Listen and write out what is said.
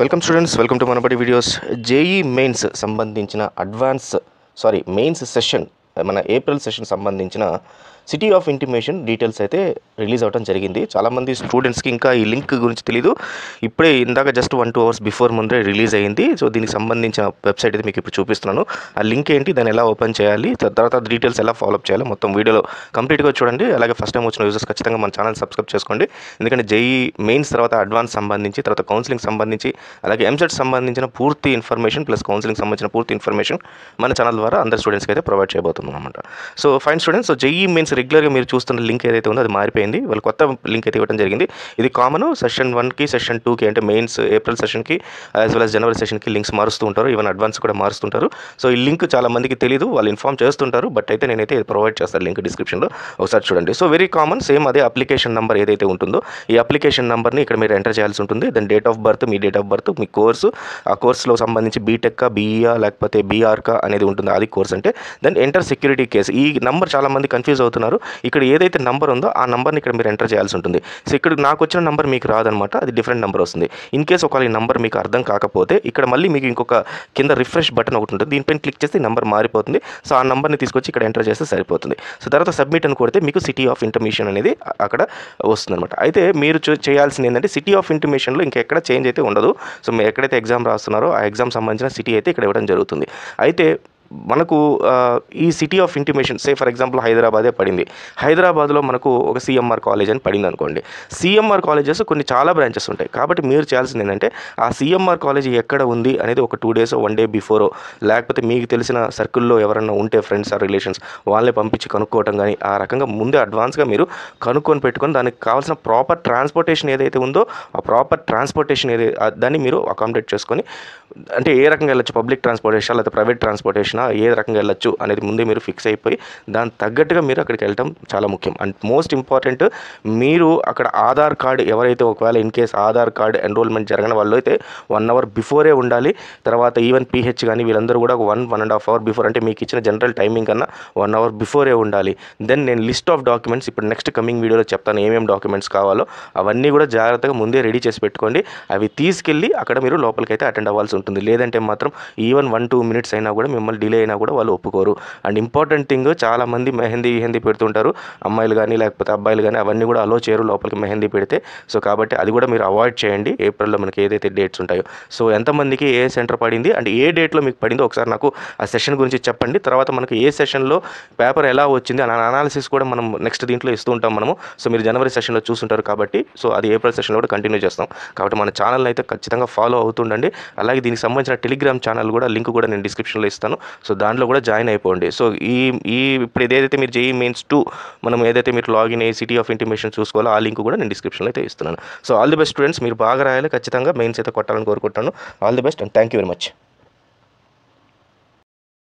Welcome students, welcome to Manabadi videos. JEE mains సంబంధించిన mains session, మన April session సంబంధించిన city of intimation details అయితే release అవ్వడం జరిగింది. చాలామంది స్టూడెంట్స్కి ఇంకా ఈ లింక్ గురించి తెలీదు. ఇప్పుడే ఇందాక జస్ట్ 1-2 అవర్స్ బిఫోర్ ముందే రిలీజ్ అయ్యింది. సో దీనికి సంబంధించిన వెబ్సైట్ అయితే మీకు ఇప్పుడు చూపిస్తున్నాను. ఆ లింక్ ఏంటి, దాన్ని ఎలా ఓపెన్ చేయాలి, తర్వాత డీటెయిల్స్ ఎలా ఫాలోఅప్ చేయాలి, మొత్తం వీడియోలో కంప్లీట్గా చూడండి. అలాగే ఫస్ట్ టైం వచ్చిన యూజర్స్ ఖచ్చితంగా మన ఛానల్ సబ్స్క్రైబ్ చేసుకోండి. ఎందుకంటే జేఈ మెయిన్స్ తర్వాత అడ్వాన్స్ సంబంధించి, తర్వాత కౌన్సిలింగ్ సంబంధించి, అలాగే ఎంసెట్ సంబంధించిన పూర్తి ఇన్ఫర్మేషన్ ప్లస్ కౌన్సిలింగ్ సంబంధించిన పూర్తి ఇన్ఫర్మేషన్ మన ఛానల్ ద్వారా అందరు స్టూడెంట్స్కి అయితే ప్రొవైడ్ చేయబోతున్నాం అనమాట. So fine students, so JEE mains రెగ్యులర్గా మీరు చూస్తున్న లింక్ ఏదైతే ఉందో అది మారిపోయింది. వాళ్ళు కొత్త లింక్ అయితే ఇవ్వడం జరిగింది. ఇది కామన్. సెషన్ 1కి సెషన్ 2కి అంటే మెయిన్స్ ఏప్రిల్ సెషన్కి యాజ్ వెల్ as జనవరి సెషన్కి లింక్స్ మారుస్తూ ఉంటారు. ఈవెన్ అడ్వాన్స్ కూడా మారుస్తుంటారు. సో ఈ లింక్ చాలా మందికి తెలియదు, వాళ్ళు ఇన్ఫార్మ్ చేస్తుంటారు. బట్ అయితే నేనైతే ప్రొవైడ్ చేస్తాను లింక్ డిస్క్రిప్షన్లో, ఒకసారి చూడండి. సో వెరీ కామన్, సేమ్ అదే అప్లికేషన్ నెంబర్ ఏదైతే ఉంటుందో ఈ అప్లికేషన్ నెంబర్ని ఇక్కడ మీరు ఎంటర్ చేయాల్సి ఉంటుంది. దెన్ డేట్ ఆఫ్ బర్త్, మీ డేట్ ఆఫ్ బర్త్, మీ కోర్సు, ఆ కోర్సులో సంబంధించి బీటెక్కా, బీఈఆ లేకపోతే బీఆర్కా అనేది ఉంటుంది, అది కోర్స్ అంటే. Then enter security case. ఈ నంబర్ చాలా మంది కన్ఫ్యూజ్ అవుతున్నారు. ఇక్కడ ఏదైతే నంబర్ ఉందో ఆ నంబర్ని ఇక్కడ మీరు ఎంటర్ చేయాల్సి ఉంటుంది. సో ఇక్కడ నాకు వచ్చిన నంబర్ మీకు రాదనమాట, అది డిఫరెంట్ నెంబర్ వస్తుంది. ఇన్ కేసు ఒకవేళ ఈ నంబర్ మీకు అర్థం కాకపోతే ఇక్కడ మళ్ళీ మీకు ఇంకొక కింద రిఫ్రెష్ బటన్ ఒకటి ఉంటుంది, దీనిపైన క్లిక్ చేస్తే నంబర్ మారిపోతుంది. సో ఆ నంబర్ని తీసుకొచ్చి ఇక్కడ ఎంటర్ చేస్తే సరిపోతుంది. సో తర్వాత సబ్మిట్ అని కొడితే మీకు సిటీ ఆఫ్ ఇంటిమేషన్ అనేది అక్కడ వస్తుందన్నమాట. అయితే మీరు చేయాల్సింది ఏంటంటే సిటీ ఆఫ్ ఇంటిమేషన్లో ఇంకెక్కడ చేంజ్ అయితే ఉండదు. సో మీరు ఎక్కడైతే ఎగ్జామ్ రాస్తున్నారో ఆ ఎగ్జామ్ సంబంధించిన సిటీ అయితే ఇక్కడ ఇవ్వడం జరుగుతుంది. అయితే మనకు ఈ city of intimation, say for example హైదరాబాదే పడింది. హైదరాబాద్లో మనకు ఒక సిఎంఆర్ కాలేజ్ అని పడింది అనుకోండి. సిఎంఆర్ కాలేజెస్ కొన్ని చాలా బ్రాంచెస్ ఉంటాయి. కాబట్టి మీరు చేయాల్సింది ఏంటంటే ఆ సిఎంఆర్ కాలేజ్ ఎక్కడ ఉంది అనేది ఒక 2 days 1 day బిఫోరో, లేకపోతే మీకు తెలిసిన సర్కిల్లో ఎవరన్నా ఉంటే ఫ్రెండ్స్ ఆర్ రిలేషన్స్ వాళ్ళే పంపించి కనుక్కోవటం కానీ, ఆ రకంగా ముందే అడ్వాన్స్గా మీరు కనుక్కొని పెట్టుకొని దానికి కావాల్సిన ప్రాపర్ ట్రాన్స్పోర్టేషన్ ఏదైతే ఉందో ఆ ప్రాపర్ ట్రాన్స్పోర్టేషన్ దాన్ని మీరు అకామిడేట్ చేసుకొని, అంటే ఏ రకంగా వెళ్ళొచ్చు, పబ్లిక్ ట్రాన్స్పోర్టేషన్ లేదా ప్రైవేట్ ట్రాన్స్పోర్టేషన్, ఏ రకంగా వెళ్ళొచ్చు అనేది ముందే మీరు ఫిక్స్ అయిపోయి దాని తగ్గట్టుగా మీరు అక్కడికి వెళ్ళటం చాలా ముఖ్యం. అండ్ మోస్ట్ ఇంపార్టెంట్, మీరు అక్కడ ఆధార్ కార్డు ఎవరైతే ఒకవేళ in case Aadhaar card enrolment జరగని వాళ్ళు అయితే 1 hour బిఫోరే ఉండాలి. తర్వాత ఈవెన్ పీహెచ్ కానీ వీళ్ళందరూ కూడా 1.5 hour బిఫోర్, అంటే మీకు ఇచ్చిన జనరల్ టైమింగ్ కన్నా 1 hour బిఫోరే ఉండాలి. దెన్ నేను లిస్ట్ ఆఫ్ డాక్యుమెంట్స్ ఇప్పుడు నెక్స్ట్ కమింగ్ వీడియోలో చెప్తాను ఏమేమి డాక్యుమెంట్స్ కావాలో, అవన్నీ కూడా జాగ్రత్తగా ముందే రెడీ చేసి పెట్టుకోండి. అవి తీసుకెళ్ళి అక్కడ మీరు లోపలికి అయితే అటెండ్ అవ్వాల్సి ఉంటుంది. లేదంటే మాత్రం ఈవెన్ 1-2 minutes అయినా కూడా మిమ్మల్ని డిలే అయినా కూడా వాళ్ళు ఒప్పుకోరు. అండ్ ఇంపార్టెంట్ థింగ్, చాలామంది మెహందీ పెడుతుంటారు, అమ్మాయిలు కానీ లేకపోతే అబ్బాయిలు కానీ, అవన్నీ కూడా అలో చేయరు లోపలికి మెహందీ పెడితే. సో కాబట్టి అది కూడా మీరు అవాయిడ్ చేయండి. ఏప్రిల్లో మనకి ఏదైతే డేట్స్ ఉంటాయో, సో ఎంతమందికి ఏ సెంటర్ పడింది అంటే ఏ డేట్లో మీకు పడిందో ఒకసారి నాకు ఆ సెషన్ గురించి చెప్పండి. తర్వాత మనకు ఏ సెషన్లో పేపర్ ఎలా వచ్చింది అనే అనాలిసిస్ కూడా మనం నెక్స్ట్ దీంట్లో ఇస్తూ ఉంటాం మనము. సో మీరు జనవరి సెషన్లో చూస్తుంటారు కాబట్టి, సో అది ఏప్రిల్ సెషన్లో కూడా కంటిన్యూ చేస్తాం. కాబట్టి మన ఛానల్ని అయితే ఖచ్చితంగా ఫాలో అవుతుండండి. అలాగే దీనికి సంబంధించిన టెలిగ్రామ్ ఛానల్ కూడా లింక్ కూడా నేను డిస్క్రిప్షన్లో ఇస్తాను. సో దాంట్లో కూడా జాయిన్ అయిపోండి. సో ఇప్పుడు ఏదైతే మీరు జేఈ మెయిన్స్ 2 మనం ఏదైతే మీరు లాగిన్ అయ్యి సిటీ ఆఫ్ ఇంటిమేషన్ చూసుకోవాలో ఆ లింక్ కూడా నేను డిస్క్రిప్షన్లో అయితే ఇస్తున్నాను. So all the best students, మీరు బాగా రాయాలి, ఖచ్చితంగా మెయిన్స్ అయితే కొట్టాలని కోరుకుంటాను. All the best and thank you very much.